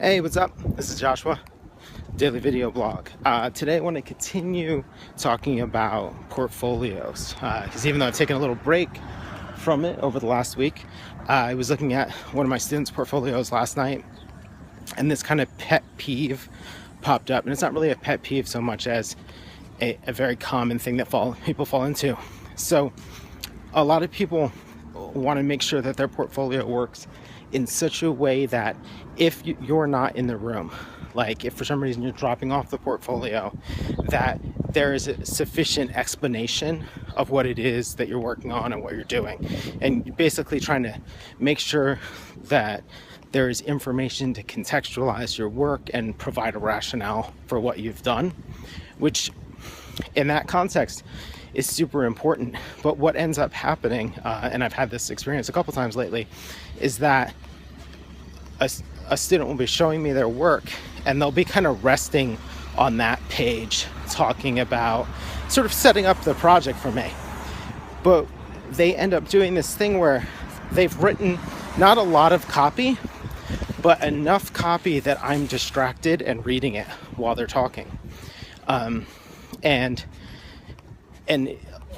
Hey, what's up? This is Joshua, Daily Video Blog. Today I want to continue talking about portfolios because even though I've taken a little break from it over the last week, I was looking at one of my students' portfolios last night, and this kind of pet peeve popped up. And it's not really a pet peeve so much as a very common thing that people fall into. So a lot of people want to make sure that their portfolio works in such a way that if you're not in the room, like if for some reason you're dropping off the portfolio, that there is a sufficient explanation of what it is that you're working on and what you're doing. And you're basically trying to make sure that there is information to contextualize your work and provide a rationale for what you've done, which in that context is super important. But what ends up happening, and I've had this experience a couple times lately, is that a student will be showing me their work and they'll be kind of resting on that page, talking about sort of setting up the project for me. But they end up doing this thing where they've written not a lot of copy, but enough copy that I'm distracted and reading it while they're talking. And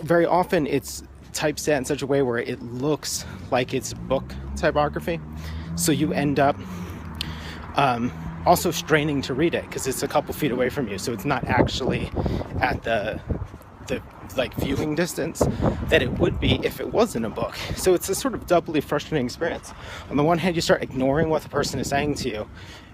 very often it's typeset in such a way where it looks like it's book typography. So you end up also straining to read it because it's a couple feet away from you. So it's not actually at the like viewing distance that it would be if it wasn't a book. So it's a sort of doubly frustrating experience. On the one hand, you start ignoring what the person is saying to you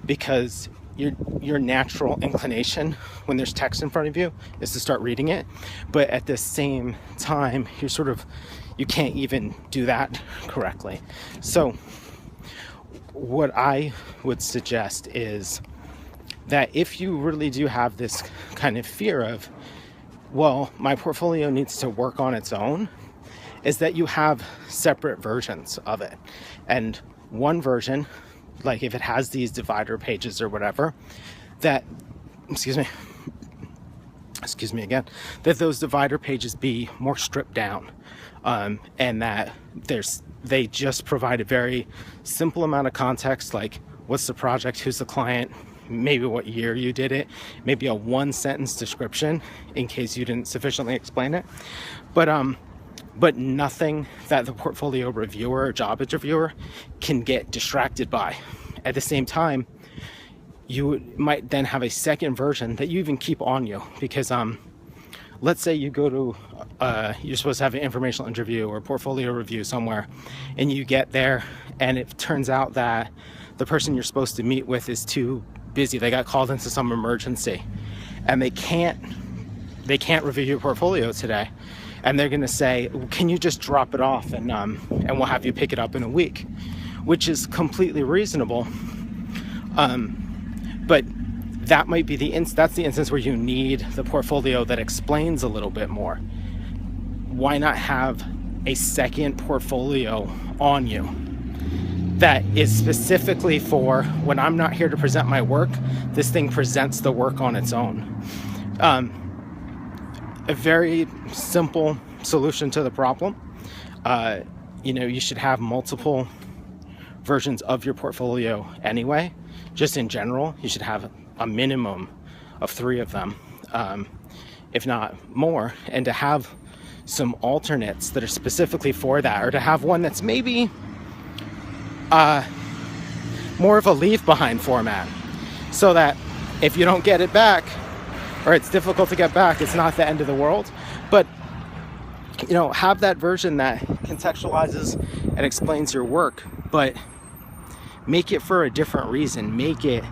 because your natural inclination when there's text in front of you is to start reading it. But at the same time, you can't even do that correctly. So what I would suggest is that if you really do have this kind of fear of, well, my portfolio needs to work on its own, is that you have separate versions of it. And one version, like if it has these divider pages or whatever, that those divider pages be more stripped down, and that they just provide a very simple amount of context, like what's the project, who's the client, maybe what year you did it, maybe a one-sentence description in case you didn't sufficiently explain it, but nothing that the portfolio reviewer or job interviewer can get distracted by. At the same time, you might then have a second version that you even keep on you because let's say you go to you're supposed to have an informational interview or portfolio review somewhere, and you get there and it turns out that the person you're supposed to meet with is too busy. They got called into some emergency and they can't review your portfolio today, and they're going to say, can you just drop it off and we'll have you pick it up in a week, which is completely reasonable. But that might be that's the instance where you need the portfolio that explains a little bit more. Why not have a second portfolio on you that is specifically for when I'm not here to present my work, this thing presents the work on its own? A very simple solution to the problem. You should have multiple versions of your portfolio anyway. Just in general, you should have a minimum of 3 of them, if not more, and to have some alternates that are specifically for that, or to have one that's maybe more of a leave behind format, so that if you don't get it back or it's difficult to get back, it's not the end of the world. But have that version that contextualizes and explains your work, but make it for a different reason. Make it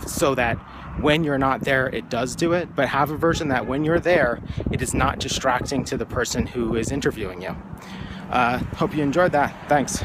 so that when you're not there, it does do it, but have a version that when you're there, it is not distracting to the person who is interviewing you. Hope you enjoyed that. Thanks.